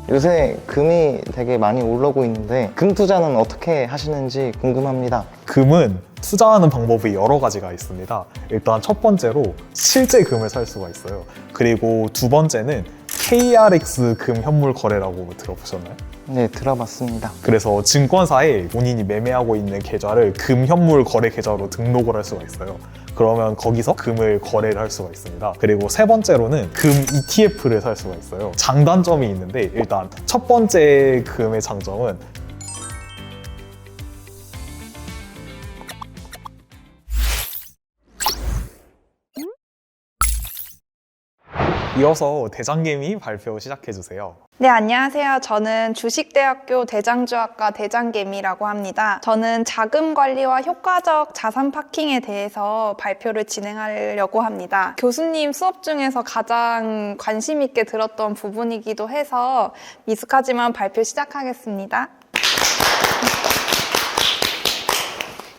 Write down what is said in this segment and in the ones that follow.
요새 금이 되게 많이 올라오고 있는데 금 투자는 어떻게 하시는지 궁금합니다. 금은 투자하는 방법이 여러 가지가 있습니다. 일단 첫 번째로 실제 금을 살 수가 있어요. 그리고 두 번째는 KRX 금 현물 거래라고 들어보셨나요? 네, 들어봤습니다. 그래서 증권사에 본인이 매매하고 있는 계좌를 금 현물 거래 계좌로 등록을 할 수가 있어요. 그러면 거기서 금을 거래를 할 수가 있습니다. 그리고 세 번째로는 금 ETF를 살 수가 있어요. 장단점이 있는데 일단 첫 번째 금의 장점은 이어서 대장개미 발표 시작해주세요. 네, 안녕하세요. 저는 주식대학교 대장주학과 대장개미라고 합니다. 저는 자금 관리와 효과적 자산 파킹에 대해서 발표를 진행하려고 합니다. 교수님 수업 중에서 가장 관심 있게 들었던 부분이기도 해서 미숙하지만 발표 시작하겠습니다.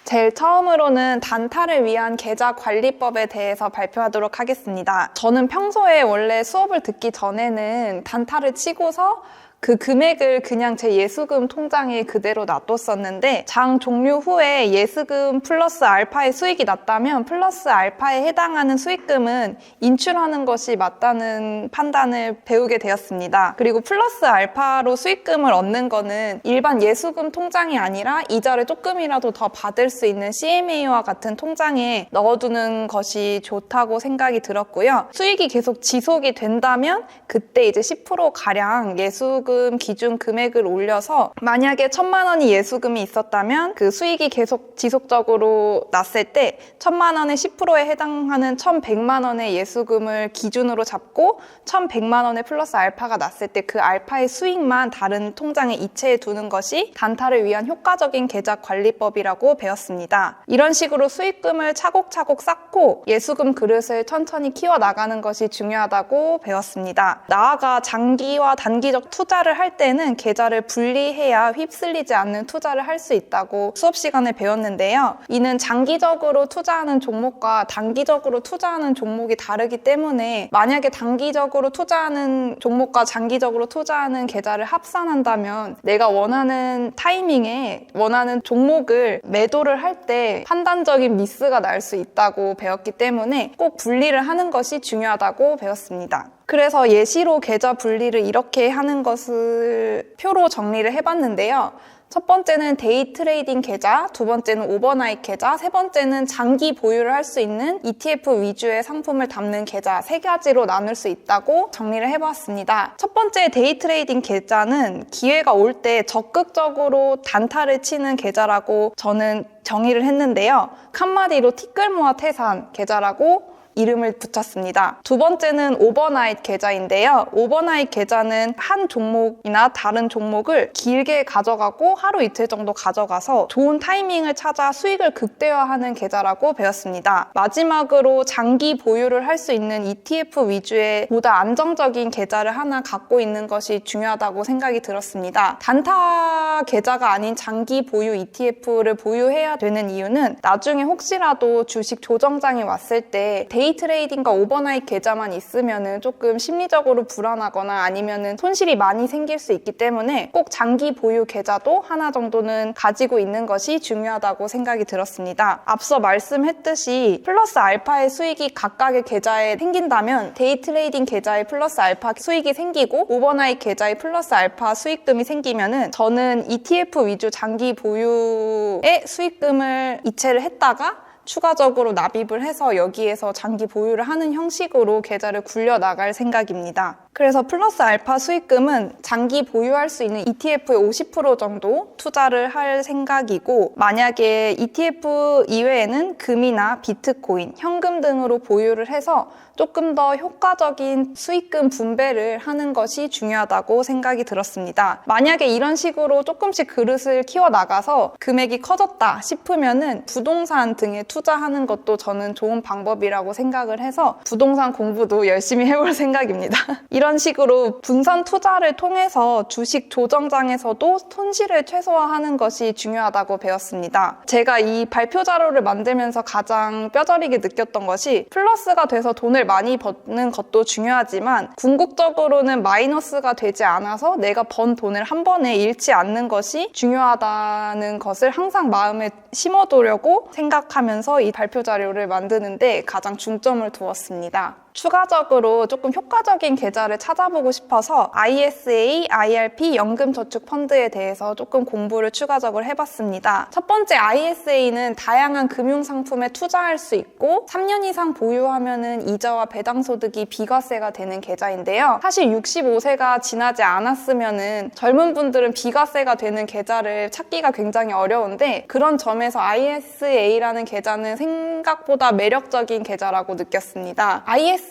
제일 처음으로는 단타를 위한 계좌 관리법에 대해서 발표하도록 하겠습니다. 저는 평소에 원래 수업을 듣기 전에는 단타를 치고서 그 금액을 그냥 제 예수금 통장에 그대로 놔뒀었는데 장 종료 후에 예수금 플러스 알파의 수익이 났다면 플러스 알파에 해당하는 수익금은 인출하는 것이 맞다는 판단을 배우게 되었습니다. 그리고 플러스 알파로 수익금을 얻는 거는 일반 예수금 통장이 아니라 이자를 조금이라도 더 받을 수 있는 CMA와 같은 통장에 넣어두는 것이 좋다고 생각이 들었고요. 수익이 계속 지속이 된다면 그때 이제 10%가량 예수금 기준 금액을 올려서 만약에 1,000만 원이 예수금이 있었다면 그 수익이 계속 지속적으로 났을 때 1,000만 원의 10%에 해당하는 1,100만 원의 예수금을 기준으로 잡고 1,100만 원의 플러스 알파가 났을 때 그 알파의 수익만 다른 통장에 이체해 두는 것이 단타를 위한 효과적인 계좌 관리법이라고 배웠습니다. 이런 식으로 수익금을 차곡차곡 쌓고 예수금 그릇을 천천히 키워나가는 것이 중요하다고 배웠습니다. 나아가 장기와 단기적 투자를 할 때는 계좌를 분리해야 휩쓸리지 않는 투자를 할 수 있다고 수업 시간에 배웠는데요. 이는 장기적으로 투자하는 종목과 단기적으로 투자하는 종목이 다르기 때문에 만약에 단기적으로 투자하는 종목과 장기적으로 투자하는 계좌를 합산한다면 내가 원하는 타이밍에 원하는 종목을 매도를 할 때 판단적인 미스가 날 수 있다고 배웠기 때문에 꼭 분리를 하는 것이 중요하다고 배웠습니다. 그래서 예시로 계좌 분리를 이렇게 하는 것을 표로 정리를 해봤는데요. 첫 번째는 데이 트레이딩 계좌, 두 번째는 오버나잇 계좌, 세 번째는 장기 보유를 할 수 있는 ETF 위주의 상품을 담는 계좌 세 가지로 나눌 수 있다고 정리를 해보았습니다. 첫 번째 데이 트레이딩 계좌는 기회가 올 때 적극적으로 단타를 치는 계좌라고 저는 정의를 했는데요. 한마디로 티끌모아 태산 계좌라고 이름을 붙였습니다. 두 번째는 오버나잇 계좌인데요. 오버나잇 계좌는 한 종목이나 다른 종목을 길게 가져가고 하루 이틀 정도 가져가서 좋은 타이밍을 찾아 수익을 극대화하는 계좌라고 배웠습니다. 마지막으로 장기 보유를 할 수 있는 ETF 위주의 보다 안정적인 계좌를 하나 갖고 있는 것이 중요하다고 생각이 들었습니다. 단타 계좌가 아닌 장기 보유 ETF를 보유해야 되는 이유는 나중에 혹시라도 주식 조정장이 왔을 때 데이 트레이딩과 오버나잇 계좌만 있으면은 조금 심리적으로 불안하거나 아니면은 손실이 많이 생길 수 있기 때문에 꼭 장기 보유 계좌도 하나 정도는 가지고 있는 것이 중요하다고 생각이 들었습니다. 앞서 말씀했듯이 플러스 알파의 수익이 각각의 계좌에 생긴다면 데이 트레이딩 계좌에 플러스 알파 수익이 생기고 오버나잇 계좌에 플러스 알파 수익금이 생기면은 저는 ETF 위주 장기 보유의 수익금을 이체를 했다가 추가적으로 납입을 해서 여기에서 장기 보유를 하는 형식으로 계좌를 굴려나갈 생각입니다. 그래서 플러스 알파 수익금은 장기 보유할 수 있는 ETF의 50% 정도 투자를 할 생각이고 만약에 ETF 이외에는 금이나 비트코인, 현금 등으로 보유를 해서 조금 더 효과적인 수익금 분배를 하는 것이 중요하다고 생각이 들었습니다. 만약에 이런 식으로 조금씩 그릇을 키워나가서 금액이 커졌다 싶으면은 부동산 등에 투자하는 것도 저는 좋은 방법이라고 생각을 해서 부동산 공부도 열심히 해볼 생각입니다. 이런 이런 식으로 분산 투자를 통해서 주식 조정장에서도 손실을 최소화하는 것이 중요하다고 배웠습니다. 제가 이 발표 자료를 만들면서 가장 뼈저리게 느꼈던 것이 플러스가 돼서 돈을 많이 버는 것도 중요하지만 궁극적으로는 마이너스가 되지 않아서 내가 번 돈을 한 번에 잃지 않는 것이 중요하다는 것을 항상 마음에 심어두려고 생각하면서 이 발표 자료를 만드는데 가장 중점을 두었습니다. 추가적으로 조금 효과적인 계좌를 찾아보고 싶어서 ISA, IRP 연금저축펀드에 대해서 조금 공부를 추가적으로 해봤습니다. 첫 번째 ISA는 다양한 금융상품에 투자할 수 있고 3년 이상 보유하면은 이자와 배당소득이 비과세가 되는 계좌인데요. 사실 65세가 지나지 않았으면은 젊은 분들은 비과세가 되는 계좌를 찾기가 굉장히 어려운데 그런 점에서 ISA라는 계좌는 생각보다 매력적인 계좌라고 느꼈습니다. ISA는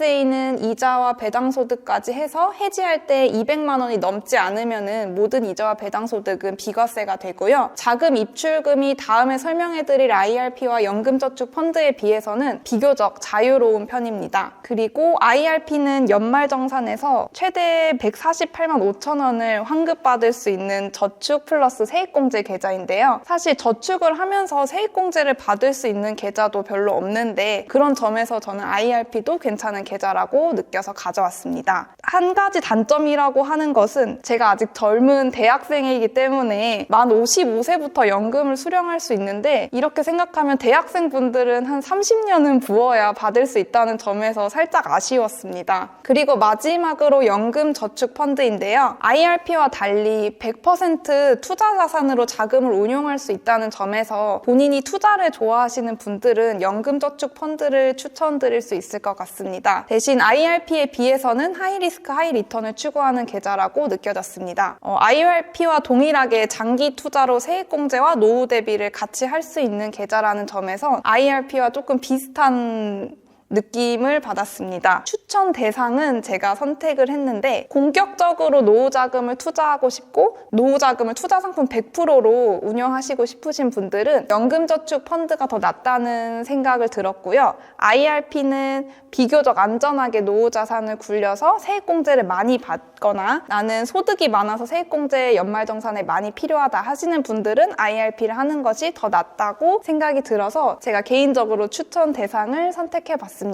이자와 배당소득까지 해서 해지할 때 200만 원이 넘지 않으면은 모든 이자와 배당소득은 비과세가 되고요. 자금 입출금이 다음에 설명해드릴 IRP와 연금저축펀드에 비해서는 비교적 자유로운 편입니다. 그리고 IRP는 연말정산에서 최대 148만 5천 원을 환급받을 수 있는 저축 플러스 세액공제 계좌인데요. 사실 저축을 하면서 세액공제를 받을 수 있는 계좌도 별로 없는데 그런 점에서 저는 IRP도 괜찮은 계좌라고 느껴서 가져왔습니다. 한 가지 단점이라고 하는 것은 제가 아직 젊은 대학생이기 때문에 만 55세부터 연금을 수령할 수 있는데 이렇게 생각하면 대학생분들은 한 30년은 부어야 받을 수 있다는 점에서 살짝 아쉬웠습니다. 그리고 마지막으로 연금저축펀드인데요. IRP와 달리 100% 투자 자산으로 자금을 운용할 수 있다는 점에서 본인이 투자를 좋아하시는 분들은 연금저축펀드를 추천드릴 수 있을 것 같습니다. 대신 IRP에 비해서는 하이리스크 하이리턴을 추구하는 계좌라고 느껴졌습니다. IRP와 동일하게 장기 투자로 세액공제와 노후 대비를 같이 할 수 있는 계좌라는 점에서 IRP와 조금 비슷한 느낌을 받았습니다. 추천 대상은 제가 선택을 했는데 공격적으로 노후자금을 투자하고 싶고 노후자금을 투자상품 100%로 운영하시고 싶으신 분들은 연금저축펀드가 더 낫다는 생각을 들었고요. IRP는 비교적 안전하게 노후자산을 굴려서 세액공제를 많이 받거나 나는 소득이 많아서 세액공제 연말정산에 많이 필요하다 하시는 분들은 IRP를 하는 것이 더 낫다고 생각이 들어서 제가 개인적으로 추천 대상을 선택해봤습니다.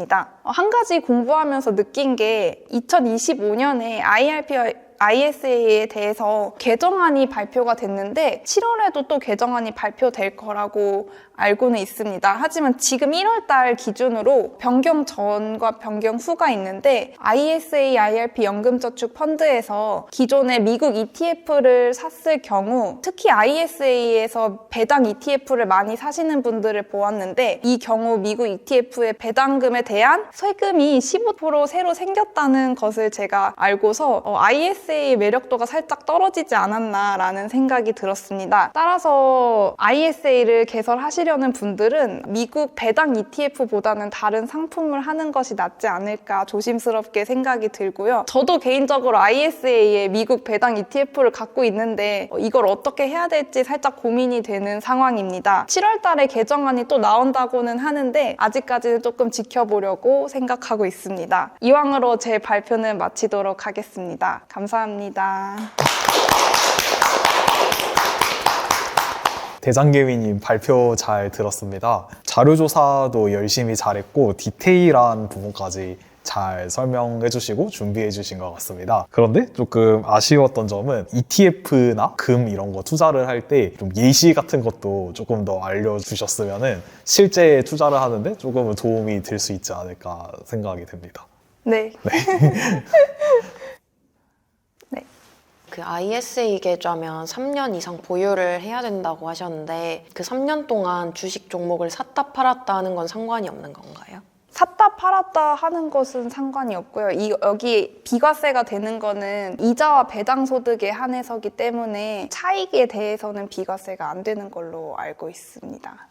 한 가지 공부하면서 느낀 게 2025년에 IRP와 ISA에 대해서 개정안이 발표가 됐는데 7월에도 또 개정안이 발표될 거라고 알고는 있습니다. 하지만 지금 1월 달 기준으로 변경 전과 변경 후가 있는데 ISA, IRP 연금저축펀드에서 기존의 미국 ETF를 샀을 경우 특히 ISA에서 배당 ETF를 많이 사시는 분들을 보았는데 이 경우 미국 ETF의 배당금에 대한 세금이 15% 새로 생겼다는 것을 제가 알고서 ISA의 매력도가 살짝 떨어지지 않았나라는 생각이 들었습니다. 따라서 ISA를 개설하시려는 분들은 미국 배당 ETF보다는 다른 상품을 하는 것이 낫지 않을까 조심스럽게 생각이 들고요. 저도 개인적으로 ISA에 미국 배당 ETF를 갖고 있는데 이걸 어떻게 해야 될지 살짝 고민이 되는 상황입니다. 7월 달에 개정안이 또 나온다고는 하는데 아직까지는 조금 지켜보려고 생각하고 있습니다. 이왕으로 제 발표는 마치도록 하겠습니다. 감사합니다. 대장개미님 발표 잘 들었습니다. 자료조사도 열심히 잘했고 디테일한 부분까지 잘 설명해 주시고 준비해 주신 것 같습니다. 그런데 조금 아쉬웠던 점은 ETF나 금 이런 거 투자를 할 때 좀 예시 같은 것도 조금 더 알려주셨으면 실제 투자를 하는데 조금은 도움이 될 수 있지 않을까 생각이 듭니다. 네. 그 ISA 계좌면 3년 이상 보유를 해야 된다고 하셨는데 그 3년 동안 주식 종목을 샀다 팔았다 하는 건 상관이 없는 건가요? 샀다 팔았다 하는 것은 상관이 없고요. 여기 비과세가 되는 거는 이자와 배당 소득에 한해서기 때문에 차익에 대해서는 비과세가 안 되는 걸로 알고 있습니다.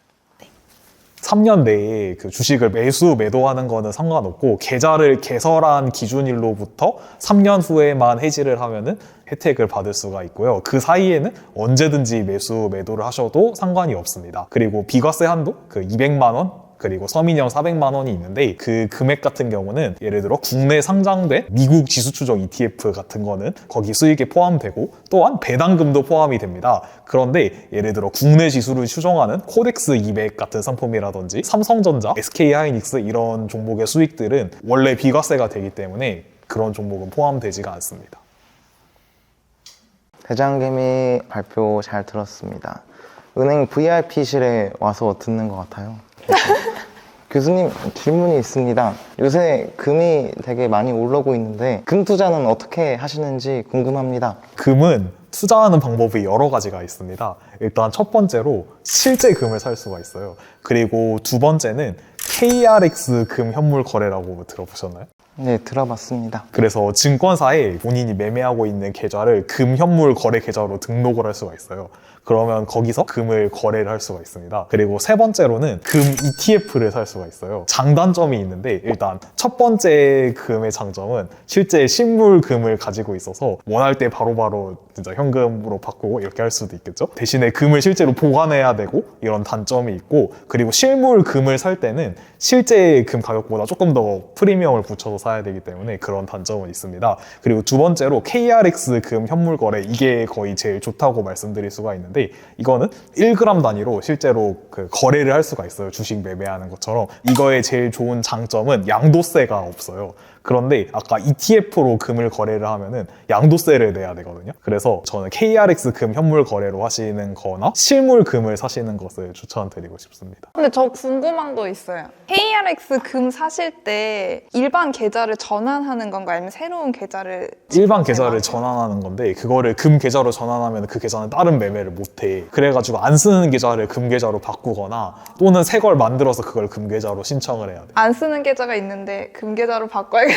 3년 내에 그 주식을 매도하는 거는 상관없고 계좌를 개설한 기준일로부터 3년 후에만 해지를 하면은 혜택을 받을 수가 있고요. 그 사이에는 언제든지 매도를 하셔도 상관이 없습니다. 그리고 비과세 한도 그 200만 원 그리고 서민형 400만 원이 있는데 그 금액 같은 경우는 예를 들어 국내 상장된 미국 지수 추정 ETF 같은 거는 거기 수익에 포함되고 또한 배당금도 포함이 됩니다. 그런데 예를 들어 국내 지수를 추정하는 코덱스 200 같은 상품이라든지 삼성전자, SK하이닉스 이런 종목의 수익들은 원래 비과세가 되기 때문에 그런 종목은 포함되지가 않습니다. 대장개미 발표 잘 들었습니다. 은행 VIP실에 와서 듣는 것 같아요. 교수님, 질문이 있습니다. 요새 금이 되게 많이 올라오고 있는데 금 투자는 어떻게 하시는지 궁금합니다. 금은 투자하는 방법이 여러 가지가 있습니다. 일단 첫 번째로 실제 금을 살 수가 있어요. 그리고 두 번째는 KRX 금 현물 거래라고 들어보셨나요? 네, 들어봤습니다. 그래서 증권사에 본인이 매매하고 있는 계좌를 금 현물 거래 계좌로 등록을 할 수가 있어요. 그러면 거기서 금을 거래를 할 수가 있습니다. 그리고 세 번째로는 금 ETF를 살 수가 있어요. 장단점이 있는데 일단 첫 번째 금의 장점은 실제 실물 금을 가지고 있어서 원할 때 바로바로 진짜 현금으로 바꾸고 이렇게 할 수도 있겠죠. 대신에 금을 실제로 보관해야 되고 이런 단점이 있고, 그리고 실물 금을 살 때는 실제 금 가격보다 조금 더 프리미엄을 붙여서 사야 되기 때문에 그런 단점은 있습니다. 그리고 두 번째로 KRX 금 현물 거래, 이게 거의 제일 좋다고 말씀드릴 수가 있는데 이거는 1g 단위로 실제로 그 거래를 할 수가 있어요. 주식 매매하는 것처럼. 이거의 제일 좋은 장점은 양도세가 없어요. 그런데 아까 ETF로 금을 거래를 하면은 양도세를 내야 되거든요. 그래서 저는 KRX 금 현물 거래로 하시는 거나 실물 금을 사시는 것을 추천드리고 싶습니다. 근데 저 궁금한 거 있어요. KRX 금 사실 때 일반 계좌를 전환하는 건가요? 아니면 새로운 계좌를? 일반 계좌를 전환하는 건데 그거를 금 계좌로 전환하면 그 계좌는 다른 매매를 못해. 그래가지고 안 쓰는 계좌를 금 계좌로 바꾸거나 또는 새 걸 만들어서 그걸 금 계좌로 신청을 해야 돼. 안 쓰는 계좌가 있는데 금 계좌로 바꿔야겠습니다.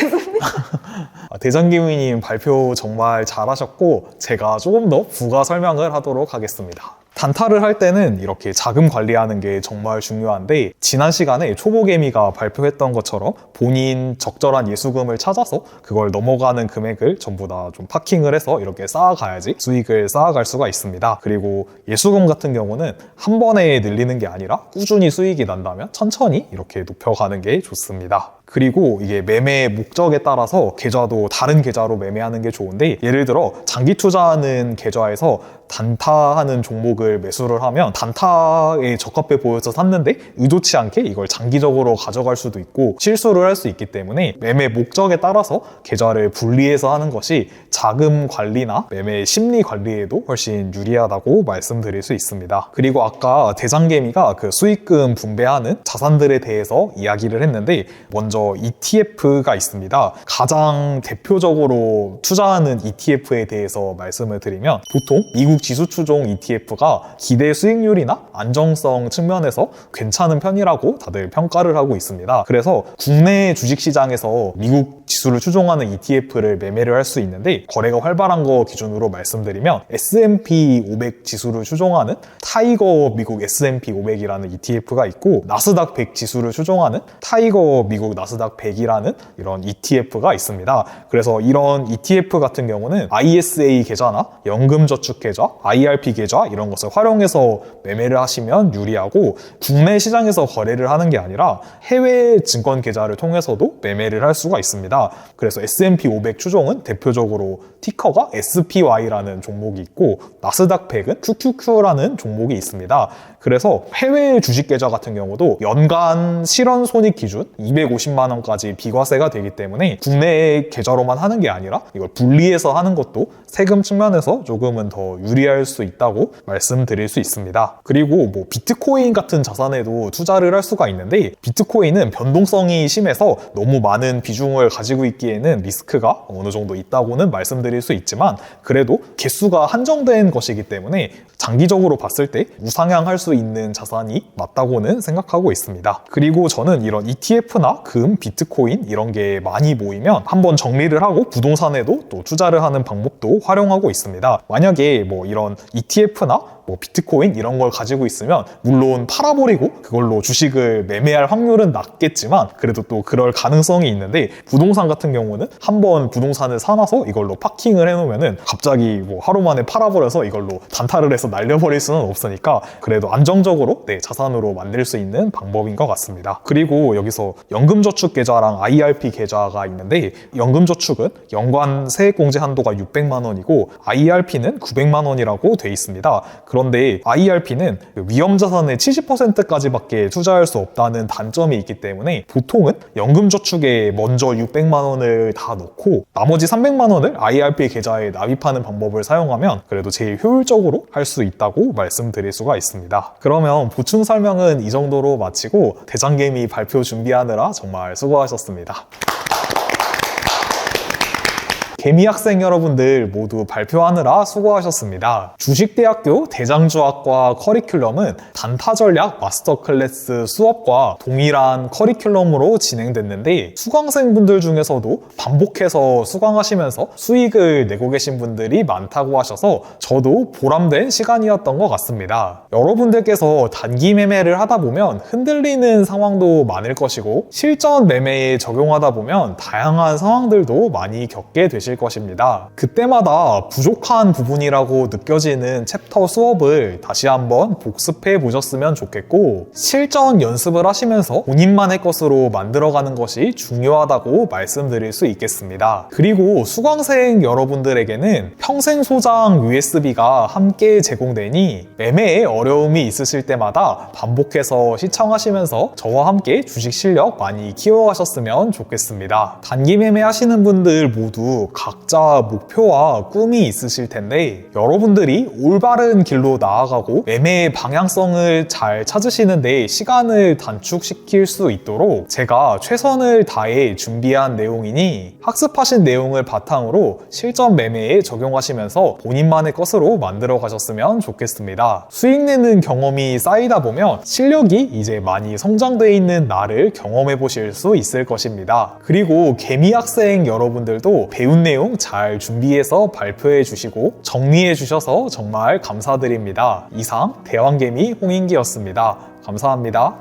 대장기위님 발표 정말 잘하셨고 제가 조금 더 부가 설명을 하도록 하겠습니다. 단타를 할 때는 이렇게 자금 관리하는 게 정말 중요한데, 지난 시간에 초보개미가 발표했던 것처럼 본인 적절한 예수금을 찾아서 그걸 넘어가는 금액을 전부 다 좀 파킹을 해서 이렇게 쌓아가야지 수익을 쌓아갈 수가 있습니다. 그리고 예수금 같은 경우는 한 번에 늘리는 게 아니라 꾸준히 수익이 난다면 천천히 이렇게 높여가는 게 좋습니다. 그리고 이게 매매 목적에 따라서 계좌도 다른 계좌로 매매하는 게 좋은데, 예를 들어 장기 투자하는 계좌에서 단타하는 종목을 매수를 하면 단타에 적합해 보여서 샀는데 의도치 않게 이걸 장기적으로 가져갈 수도 있고 실수를 할 수 있기 때문에 매매 목적에 따라서 계좌를 분리해서 하는 것이 자금 관리나 매매 심리 관리에도 훨씬 유리하다고 말씀드릴 수 있습니다. 그리고 아까 대장개미가 그 수익금 분배하는 자산들에 대해서 이야기를 했는데, 먼저 ETF가 있습니다. 가장 대표적으로 투자하는 ETF에 대해서 말씀을 드리면, 보통 미국 지수 추종 ETF가 기대 수익률이나 안정성 측면에서 괜찮은 편이라고 다들 평가를 하고 있습니다. 그래서 국내 주식시장에서 미국 지수를 추종하는 ETF를 매매를 할 수 있는데, 거래가 활발한 거 기준으로 말씀드리면 S&P 500 지수를 추종하는 타이거 미국 S&P 500이라는 ETF가 있고, 나스닥 100 지수를 추종하는 타이거 미국 나스닥 100이라는 이런 ETF가 있습니다. 그래서 이런 ETF 같은 경우는 ISA 계좌나 연금저축 계좌, IRP 계좌 이런 것을 활용해서 매매를 하시면 유리하고, 국내 시장에서 거래를 하는 게 아니라 해외 증권 계좌를 통해서도 매매를 할 수가 있습니다. 그래서 S&P 500 추종은 대표적으로 티커가 SPY라는 종목이 있고, 나스닥 100은 QQQ라는 종목이 있습니다. 그래서 해외 주식 계좌 같은 경우도 연간 실현 손익 기준 250만 원까지 비과세가 되기 때문에 국내 계좌로만 하는 게 아니라 이걸 분리해서 하는 것도 세금 측면에서 조금은 더 유리할 수 있다고 말씀드릴 수 있습니다. 그리고 뭐 비트코인 같은 자산에도 투자를 할 수가 있는데, 비트코인은 변동성이 심해서 너무 많은 비중을 가지고 있기에는 리스크가 어느 정도 있다고는 말씀드릴 수 있지만, 그래도 개수가 한정된 것이기 때문에 장기적으로 봤을 때 우상향할 수 있는 자산이 맞다고는 생각하고 있습니다. 그리고 저는 이런 ETF나 금, 비트코인 이런 게 많이 모이면 한번 정리를 하고 부동산에도 또 투자를 하는 방법도 활용하고 있습니다. 만약에 뭐 이런 ETF나 뭐 비트코인 이런 걸 가지고 있으면 물론 팔아버리고 그걸로 주식을 매매할 확률은 낮겠지만 그래도 또 그럴 가능성이 있는데, 부동산 같은 경우는 한번 부동산을 사놔서 이걸로 파킹을 해놓으면은 갑자기 뭐 하루 만에 팔아버려서 이걸로 단타를 해서 날려버릴 수는 없으니까 그래도 안정적으로 자산으로 만들 수 있는 방법인 것 같습니다. 그리고 여기서 연금저축 계좌랑 IRP 계좌가 있는데, 연금저축은 연간 세액공제 한도가 600만 원이고 IRP는 900만 원이라고 돼 있습니다. 그런데 IRP는 위험자산의 70%까지밖에 투자할 수 없다는 단점이 있기 때문에 보통은 연금저축에 먼저 600만 원을 다 넣고 나머지 300만 원을 IRP 계좌에 납입하는 방법을 사용하면 그래도 제일 효율적으로 할 수 있다고 말씀드릴 수가 있습니다. 그러면 보충 설명은 이 정도로 마치고 대장개미 발표 준비하느라 정말 수고하셨습니다. 개미 학생 여러분들 모두 발표하느라 수고하셨습니다. 주식대학교 대장주학과 커리큘럼은 단타 전략 마스터 클래스 수업과 동일한 커리큘럼으로 진행됐는데, 수강생분들 중에서도 반복해서 수강하시면서 수익을 내고 계신 분들이 많다고 하셔서 저도 보람된 시간이었던 것 같습니다. 여러분들께서 단기 매매를 하다 보면 흔들리는 상황도 많을 것이고, 실전 매매에 적용하다 보면 다양한 상황들도 많이 겪게 되실 것입니다. 그때마다 부족한 부분이라고 느껴지는 챕터 수업을 다시 한번 복습해 보셨으면 좋겠고, 실전 연습을 하시면서 본인만의 것으로 만들어가는 것이 중요하다고 말씀드릴 수 있겠습니다. 그리고 수강생 여러분들에게는 평생 소장 USB가 함께 제공되니 매매에 어려움이 있으실 때마다 반복해서 시청하시면서 저와 함께 주식 실력 많이 키워가셨으면 좋겠습니다. 단기 매매 하시는 분들 모두 각자 목표와 꿈이 있으실 텐데, 여러분들이 올바른 길로 나아가고 매매의 방향성을 잘 찾으시는데 시간을 단축시킬 수 있도록 제가 최선을 다해 준비한 내용이니 학습하신 내용을 바탕으로 실전 매매에 적용하시면서 본인만의 것으로 만들어 가셨으면 좋겠습니다. 수익 내는 경험이 쌓이다 보면 실력이 이제 많이 성장되어 있는 나를 경험해 보실 수 있을 것입니다. 그리고 개미 학생 여러분들도 배운 내용 잘 준비해서 발표해 주시고 정리해 주셔서 정말 감사드립니다. 이상 대왕개미 홍인기였습니다. 감사합니다.